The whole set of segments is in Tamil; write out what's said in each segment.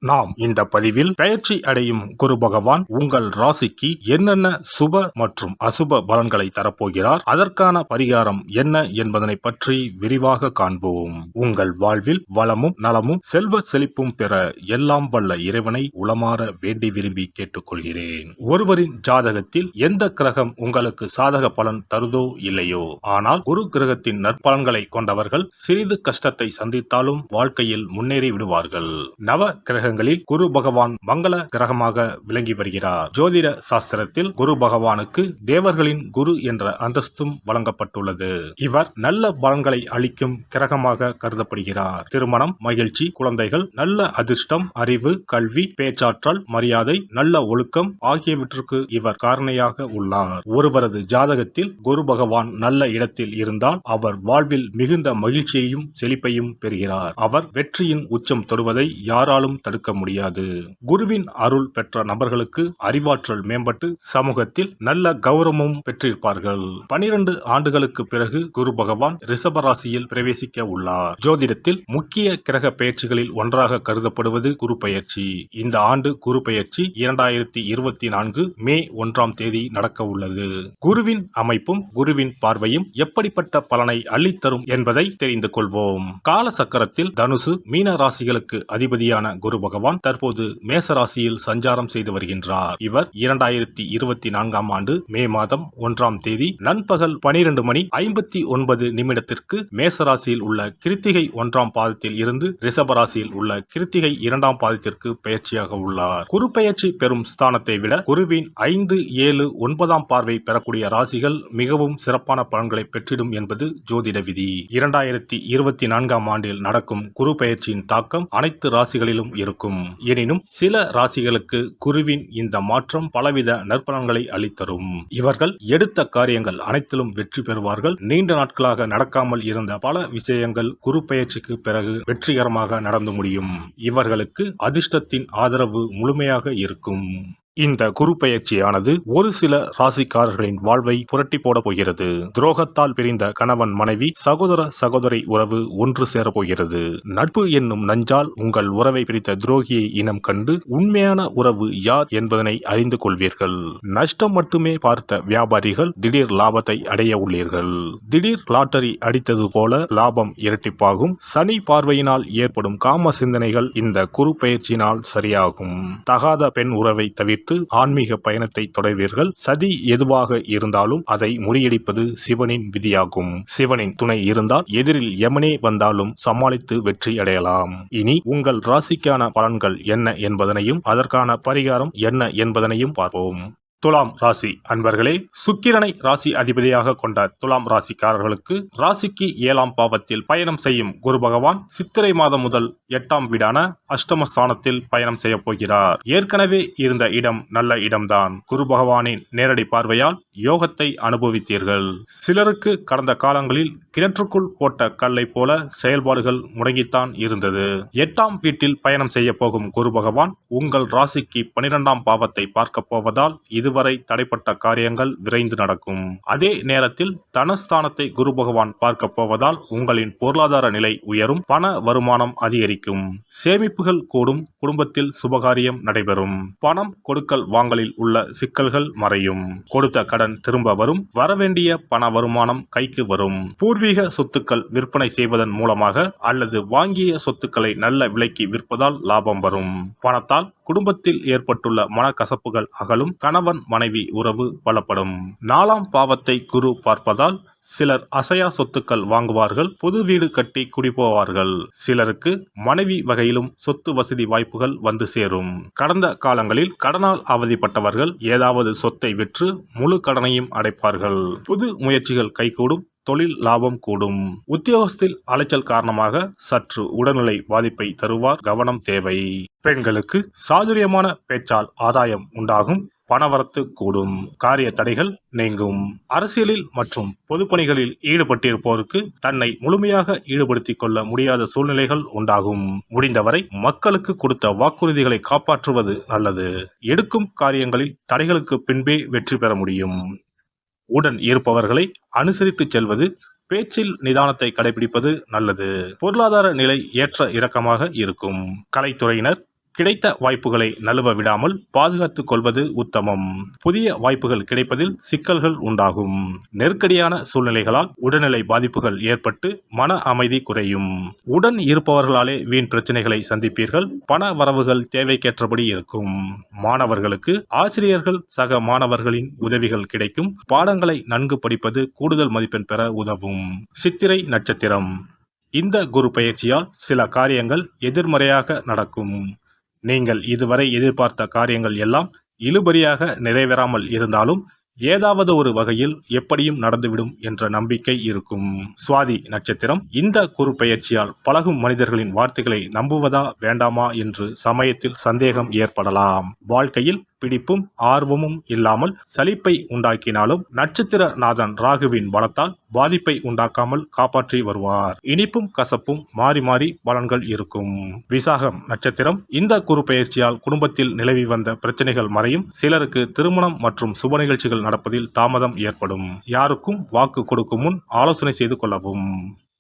நாம் இந்த பதிவில் பெயர்ச்சி அடையும் குரு பகவான் உங்கள் ராசிக்கு என்னென்ன சுப மற்றும் அசுப பலன்களை தரப்போகிறார், அதற்கான பரிகாரம் என்ன என்பதனை பற்றி விரிவாக காண்போம். உங்கள் வாழ்வில் வளமும் நலமும் செல்வ செழிப்பும் பெற எல்லாம் வல்ல இறைவனை உளமாற வேண்டி விரும்பி கேட்டுக்கொள்கிறேன். ஒருவரின் ஜாதகத்தில் எந்த கிரகம் உங்களுக்கு சாதக பலன் தருதோ இல்லையோ, ஆனால் குரு கிரகத்தின் நற்பலன்களை கொண்டவர்கள் சிறிது கஷ்டத்தை சந்தித்தாலும் வாழ்க்கையில் முன்னேறி விடுவார்கள். நவ கிரக குரு பகவான் மங்கள கிரகமாக விளங்கி வருகிறார். ஜோதிட சாஸ்திரத்தில் குரு பகவானுக்கு தேவர்களின் குரு என்ற அந்தஸ்தும் வழங்கப்பட்டுள்ளது. இவர் நல்ல பலன்களை அளிக்கும் கிரகமாக கருதப்படுகிறார். திருமணம், மகிழ்ச்சி, குழந்தைகள், நல்ல அதிர்ஷ்டம், அறிவு, கல்வி, பேச்சாற்றல், மரியாதை, நல்ல ஒழுக்கம் ஆகியவற்றுக்கு இவர் காரணியாக உள்ளார். ஒருவரது ஜாதகத்தில் குரு பகவான் நல்ல இடத்தில் இருந்தால் அவர் வாழ்வில் மிகுந்த மகிழ்ச்சியையும் செழிப்பையும் பெறுகிறார். அவர் வெற்றியின் உச்சம் தொடுவதை யாராலும் தடுக்க முடியாது. குருவின் அருள் பெற்ற நபர்களுக்கு அறிவாற்றல் மேம்பட்டு சமூகத்தில் நல்ல கௌரவமும் பெற்றிருப்பார்கள். 12 ஆண்டுகளுக்கு பிறகு குரு பகவான் ரிஷப ராசியில் பிரவேசிக்க உள்ளார். ஜோதிடத்தில் முக்கிய கிரக பெயர்ச்சிகளில் ஒன்றாக கருதப்படுவது குரு பெயர்ச்சி. இந்த ஆண்டு குரு பெயர்ச்சி 2024 மே 1ஆம் தேதி நடக்க உள்ளது. குருவின் அமைப்பும் குருவின் பார்வையும் எப்படிப்பட்ட பலனை அள்ளித்தரும் என்பதை தெரிந்து கொள்வோம். கால சக்கரத்தில் தனுசு, மீன ராசிகளுக்கு அதிபதியான குரு பகவான் தற்போது மேச ராசியில் சஞ்சாரம் செய்து வருகின்றார். இவர் 2024ஆம் ஆண்டு மே மாதம் 1ஆம் தேதி நண்பகல் 12:59 மேச ராசியில் உள்ள கிருத்திகை 1ஆம் பாதத்தில் இருந்து ரிஷப ராசியில் உள்ள கிருத்திகை 2ஆம் பாதத்திற்கு பெயர்ச்சியாக உள்ளார். குரு பெயர்ச்சி பெறும் ஸ்தானத்தை விட குருவின் 5, 7, 9ஆம் பார்வை பெறக்கூடிய ராசிகள் மிகவும் சிறப்பான பலன்களை பெற்றிடும் என்பது ஜோதிட விதி. 2024ஆம் ஆண்டில் நடக்கும் குரு பெயர்ச்சியின் தாக்கம் அனைத்து ராசிகளிலும் இருக்கும். எனினும் சில ராசிகளுக்கு குருவின் இந்த மாற்றம் பலவித நற்பலன்களை அளித்தரும். இவர்கள் எடுத்த காரியங்கள் அனைத்திலும் வெற்றி பெறுவார்கள். நீண்ட நாட்களாக நடக்காமல் இருந்த பல விஷயங்கள் குரு பெயர்ச்சிக்கு பிறகு வெற்றிகரமாக நடந்து முடியும். இவர்களுக்கு அதிர்ஷ்டத்தின் ஆதரவு முழுமையாக இருக்கும். இந்த குரு பெயர்ச்சியானது ஒரு சில ராசிக்காரர்களின் வாழ்வை புரட்டி போட போகிறது. துரோகத்தால் பிரிந்த கணவன் மனைவி, சகோதர சகோதரி உறவு ஒன்று சேர போகிறது. நட்பு என்னும் நஞ்சால் உங்கள் உறவை பிரித்த துரோகியை இனம் கண்டு உண்மையான உறவு யார் என்பதனை அறிந்து கொள்வீர்கள். நஷ்டம் மட்டுமே பார்த்த வியாபாரிகள் திடீர் லாபத்தை அடைய உள்ளீர்கள். திடீர் லாட்டரி அடித்தது போல லாபம் இரட்டிப்பாகும். சனி பார்வையினால் ஏற்படும் காம சிந்தனைகள் இந்த குரு பெயர்ச்சியினால் சரியாகும். தகாத பெண் உறவை தவிர்த்து ஆன்மீக பயணத்தை தொடர்வீர்கள். சதி எதுவாக இருந்தாலும் அதை முறியடிப்பது சிவனின் விதியாகும். சிவனின் துணை இருந்தால் எதிரில் யமனே வந்தாலும் சமாளித்து வெற்றி அடையலாம். இனி உங்கள் ராசிக்கான பலன்கள் என்ன என்பதனையும் அதற்கான பரிகாரம் என்ன என்பதனையும் பார்ப்போம். துலாம் ராசி அன்பர்களே, சுக்கிரனை ராசி அதிபதியாக கொண்ட துலாம் ராசிக்காரர்களுக்கு ராசிக்கு 7ஆம் பாவத்தில் பயணம் செய்யும் குரு பகவான் சித்திரை மாதம் முதல் 8ஆம் வீடான அஷ்டமஸ்தானத்தில் பயணம் செய்ய போகிறார். ஏற்கனவே இருந்த இடம் நல்ல இடம்தான். குரு பகவானின் நேரடி பார்வையால் யோகத்தை அனுபவித்தீர்கள். சிலருக்கு கடந்த காலங்களில் கிணற்றுக்குள் போட்ட கல்லை போல செயல்பாடுகள் முடங்கித்தான் இருந்தது. 8ஆம் வீட்டில் பயணம் செய்ய போகும் குரு பகவான் உங்கள் ராசிக்கு 12ஆம் பாவத்தை பார்க்க போவதால் இதுவரை தடைப்பட்ட காரியங்கள் விரைந்து நடக்கும். அதே நேரத்தில் தனஸ்தானத்தை குரு பகவான் பார்க்க போவதால் உங்களின் பொருளாதார நிலை உயரும். பண வருமானம் அதிகரிக்கும். சேமிப்புகள் கூடும். குடும்பத்தில் சுபகாரியம் நடைபெறும். பணம் கொடுக்கல் வாங்கலில் உள்ள சிக்கல்கள் மறையும். கொடுத்த கடன் திரும்ப வரும். வரவேண்டிய பண வருமானம் கைக்கு வரும். பூர்வீக சொத்துக்கள் விற்பனை செய்வதன் மூலமாக அல்லது வாங்கிய சொத்துக்களை நல்ல விலைக்கு விற்பதால் லாபம் வரும். பணத்தால் குடும்பத்தில் ஏற்பட்டுள்ள மனக்கசப்புகள் அகலும். கணவன் மனைவி உறவு பலப்படும். 4ஆம் பாவத்தை குரு பார்ப்பதால் சிலர் அசையா சொத்துக்கள் வாங்குவார்கள். புது வீடு கட்டி குடிபோவார்கள். சிலருக்கு மனைவி வகையிலும் சொத்து வசதி வாய்ப்புகள் வந்து சேரும். கடந்த காலங்களில் கடனால் அவதிப்பட்டவர்கள் ஏதாவது சொத்தை விற்று முழு கடனையும் அடைப்பார்கள். புது முயற்சிகள் கைகூடும். தொழில் லாபம் கூடும். உத்தியோகத்தில் அலைச்சல் காரணமாக சற்று உடல்நிலை பாதிப்பை தருவார். கவனம் தேவை. பெண்களுக்கு சாதுரியமான பேச்சால் ஆதாயம் உண்டாகும். பணவரத்து கூடும். காரிய தடைகள் நீங்கும். அரசியலில் மற்றும் பொதுப்பணிகளில் ஈடுபட்டிருப்போருக்கு தன்னை முழுமையாக ஈடுபடுத்திக் கொள்ள முடியாத சூழ்நிலைகள் உண்டாகும். முடிந்தவரை மக்களுக்கு கொடுத்த வாக்குறுதிகளை காப்பாற்றுவது நல்லது. எடுக்கும் காரியங்களில் தடைகளுக்கு பின்பே வெற்றி பெற முடியும். உடன் இருப்பவர்களை அனுசரித்து செல்வது, பேச்சில் நிதானத்தை கடைபிடிப்பது நல்லது. பொருளாதார நிலை ஏற்ற இறக்கமாக இருக்கும். கலைத்துறையினர் கிடைத்த வாய்ப்புகளை நழுவ விடாமல் பாதுகாத்துக் கொள்வது உத்தமம். புதிய வாய்ப்புகள் கிடைப்பதில் சிக்கல்கள் உண்டாகும். நெருக்கடியான சூழ்நிலைகளால் உடல்நிலை பாதிப்புகள் ஏற்பட்டு மன அமைதி குறையும். உடன் இருப்பவர்களாலே வீண் பிரச்சனைகளை சந்திப்பீர்கள். பண வரவுகள் தேவைக்கேற்றபடி இருக்கும். மாணவர்களுக்கு ஆசிரியர்கள் சக மாணவர்களின் உதவிகள் கிடைக்கும். பாடங்களை நன்கு படிப்பது கூடுதல் மதிப்பெண் பெற உதவும். சித்திரை நட்சத்திரம். இந்த குரு பெயர்ச்சியால் சில காரியங்கள் எதிர்மறையாக நடக்கும். நீங்கள் இதுவரை எதிர்பார்த்த காரியங்கள் எல்லாம் இழுபறியாக நிறைவேறாமல் இருந்தாலும் ஏதாவது ஒரு வகையில் எப்படியும் நடந்துவிடும் என்ற நம்பிக்கை இருக்கும். சுவாதி நட்சத்திரம். இந்த குரு பெயர்ச்சியால் பழகும் மனிதர்களின் வார்த்தைகளை நம்புவதா வேண்டாமா என்று சமயத்தில் சந்தேகம் ஏற்படலாம். வாழ்க்கையில் பிடிப்பும் ஆர்வமும் இல்லாமல் சலிப்பை உண்டாக்கினாலும் நட்சத்திர நாதன் ராகுவின் பலத்தால் பாதிப்பை உண்டாக்காமல் காப்பாற்றி வருவார். இனிப்பும் கசப்பும் மாறி மாறி பலன்கள் இருக்கும். விசாகம் நட்சத்திரம். இந்த குரு பெயர்ச்சியால் குடும்பத்தில் நிலவி வந்த பிரச்சனைகள் மறையும். சிலருக்கு திருமணம் மற்றும் சுப நிகழ்ச்சிகள் நடப்பதில் தாமதம் ஏற்படும். யாருக்கும் வாக்கு கொடுக்கும் முன் ஆலோசனை செய்து கொள்ளவும்.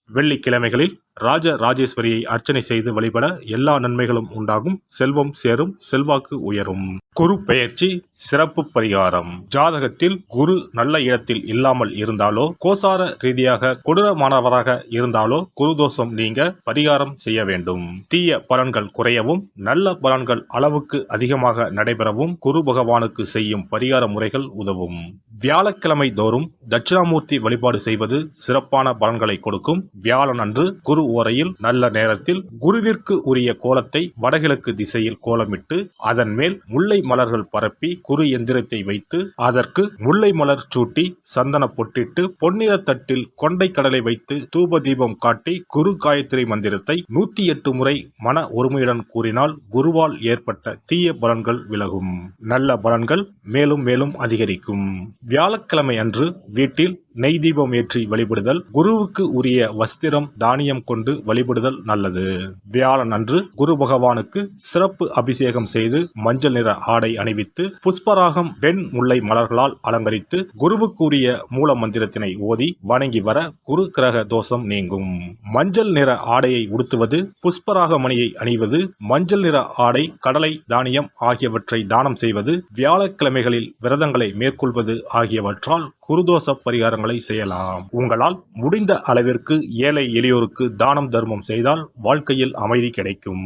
வெள்ளிக்கிழமைகளில் ராஜ ராஜேஸ்வரியை அர்ச்சனை செய்து வழிபட எல்லா நன்மைகளும் உண்டாகும். செல்வம் சேரும். செல்வாக்கு உயரும். குரு பெயர்ச்சி சிறப்பு பரிகாரம். ஜாதகத்தில் குரு நல்ல இடத்தில் இல்லாமல் இருந்தாலோ கோசார ரீதியாக கொடூரமானவராக இருந்தாலோ குரு தோஷம் நீங்க பரிகாரம் செய்ய வேண்டும். தீய பலன்கள் குறையவும் நல்ல பலன்கள் அளவுக்கு அதிகமாக நடைபெறவும் குரு பகவானுக்கு செய்யும் பரிகார முறைகள் உதவும். வியாழக்கிழமை தோறும் தட்சிணாமூர்த்தி வழிபாடு செய்வது சிறப்பான பலன்களை கொடுக்கும். வியாழன் அன்று குரு ஓரையில் நல்ல நேரத்தில் குருவிற்கு உரிய கோலத்தை வடகிழக்கு திசையில் கோலமிட்டு அதன் மேல் முல்லை மலர்கள் பரப்பி குரு எந்திரத்தை வைத்து அதற்கு முல்லை மலர் சூட்டி சந்தன பொட்டிட்டு பொன்னிற தட்டில் கொண்டை கடலை வைத்து தூப தீபம் காட்டி குரு காயத்ரி மந்திரத்தை 108 முறை மன ஒருமையுடன் கூறினால் குருவால் ஏற்பட்ட தீய பலன்கள் விலகும். நல்ல பலன்கள் மேலும் மேலும் அதிகரிக்கும். வியாழக்கிழமை அன்று வீட்டில் நெய் தீபம் ஏற்றி வழிபடுதல். குருவுக்கு உரிய வஸ்திரம் தானியம் கொண்டு வழிபடுதல் நல்லது. வியாழன் அன்று குரு பகவானுக்கு சிறப்பு அபிஷேகம் செய்து மஞ்சள் நிற ஆடை அணிவித்து புஷ்பராகம் வெண் முல்லை மலர்களால் அலங்கரித்து குருவுக்குரிய மூல மந்திரத்தினை ஓதி வணங்கி வர குரு கிரக தோஷம் நீங்கும். மஞ்சள் நிற ஆடையை உடுத்துவது, புஷ்பராக மணியை அணிவது, மஞ்சள் நிற ஆடை, கடலை, தானியம் ஆகியவற்றை தானம் செய்வது, வியாழக்கிழமைகளில் விரதங்களை மேற்கொள்வது ஆகியவற்றால் குருதோஷ பரிகாரங்களை செய்யலாம். உங்களால் முடிந்த அளவிற்கு ஏழை எளியோருக்கு தானம் தர்மம் செய்தால் வாழ்க்கையில் அமைதி கிடைக்கும்.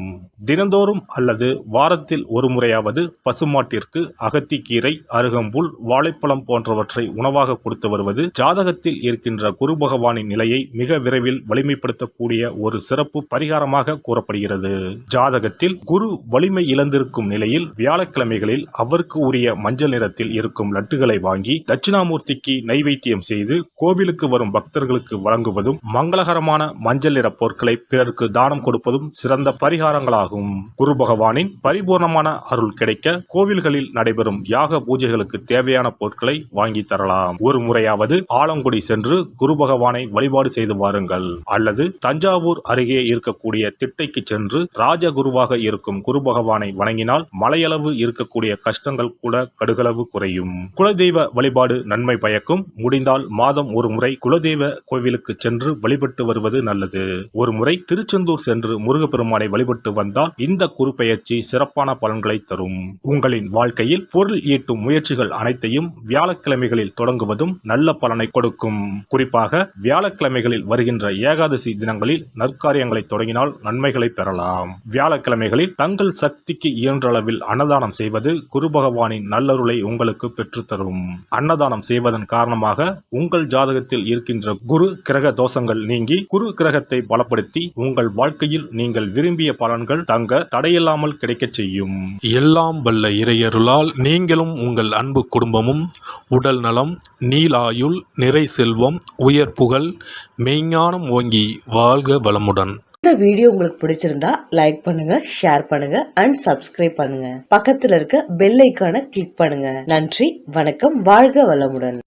தினந்தோறும் அல்லது வாரத்தில் ஒரு முறையாவது பசுமாட்டிற்கு அகத்திக்கீரை, அருகம்புல், வாழைப்பழம் போன்றவற்றை உணவாக கொடுத்து வருவது ஜாதகத்தில் இருக்கின்ற குரு பகவானின் நிலையை மிக விரைவில் வலிமைப்படுத்தக்கூடிய ஒரு சிறப்பு பரிகாரமாக கூறப்படுகிறது. ஜாதகத்தில் குரு வலிமை இழந்திருக்கும் நிலையில் வியாழக்கிழமைகளில் அவருக்கு உரிய மஞ்சள் நிறத்தில் இருக்கும் லட்டுகளை வாங்கி தட்சிணாமூர்த்திக்கு நைவேத்தியம் செய்து கோவிலுக்கு வரும் பக்தர்களுக்கு வழங்குவதும் மங்களகரமான மஞ்சள் நிற பொருட்களை பிறருக்கு தானம் கொடுப்பதும் சிறந்த பரிகாரங்களாகும். குரு பகவானின் பரிபூர்ணமான அருள் கிடைக்க கோவில்களில் நடைபெறும் யாக பூஜைகளுக்கு தேவையான பொருட்களை வாங்கி தரலாம். ஒரு முறையாவது ஆலங்குடி சென்று குரு பகவானை வழிபாடு செய்து வாருங்கள். அல்லது தஞ்சாவூர் அருகே இருக்கக்கூடிய திட்டைக்கு சென்று ராஜகுருவாக இருக்கும் குரு பகவானை வணங்கினால் மலையளவு இருக்கக்கூடிய கஷ்டங்கள் கூட கடுகளவு குறையும். குலதெய்வ வழிபாடு நன்மை பயக்கும். முடிந்தால் மாதம் ஒரு முறை குலதெய்வ கோவிலுக்கு சென்று வழிபட்டு வருவது நல்லது. ஒரு முறை திருச்செந்தூர் சென்று முருகப்பெருமானை வழிபட்டு வந்தால் இந்த குரு பெயர்ச்சி சிறப்பான பலன்களை தரும். உங்களின் வாழ்க்கையில் பொருள் ஈட்டும் முயற்சிகள் அனைத்தையும் வியாழக்கிழமைகளில் தொடங்குவதும் நல்ல பலனை கொடுக்கும். குறிப்பாக வியாழக்கிழமைகளில் வருகின்ற ஏகாதசி தினங்களில் நற்காரியங்களை தொடங்கினால் நன்மைகளை பெறலாம். வியாழக்கிழமைகளில் தங்கள் சக்திக்கு இயன்ற அளவில் அன்னதானம் செய்வது குரு பகவானின் நல்லருளை உங்களுக்கு பெற்றுத்தரும். அன்னதானம் செய்வதன் காரணமாக உங்கள் ஜாதகத்தில் இருக்கின்ற குரு கிரக தோஷங்கள் நீங்கி குரு கிரகத்தை பலப்படுத்தி உங்கள் வாழ்க்கையில் நீங்கள் விரும்பிய பலன்கள் தங்க தடையில்லாமல் கிடைக்கச் செய்யும். எல்லாம் வல்ல இறையருளால் நீங்களும் உங்கள் அன்பு குடும்பமும் உடல் நலம், நீலாயுள், நிறை செல்வம், உயர் புகழ், மெய்ஞானம் ஓங்கி வாழ்க வளமுடன். இந்த வீடியோ உங்களுக்கு பிடிச்சிருந்தா லைக் பண்ணுங்க, ஷேர் பண்ணுங்க அண்ட் சப்ஸ்கிரைப் பண்ணுங்க. பக்கத்துல இருக்க பெல் ஐகானை கிளிக் பண்ணுங்க. நன்றி, வணக்கம், வாழ்க வளமுடன்.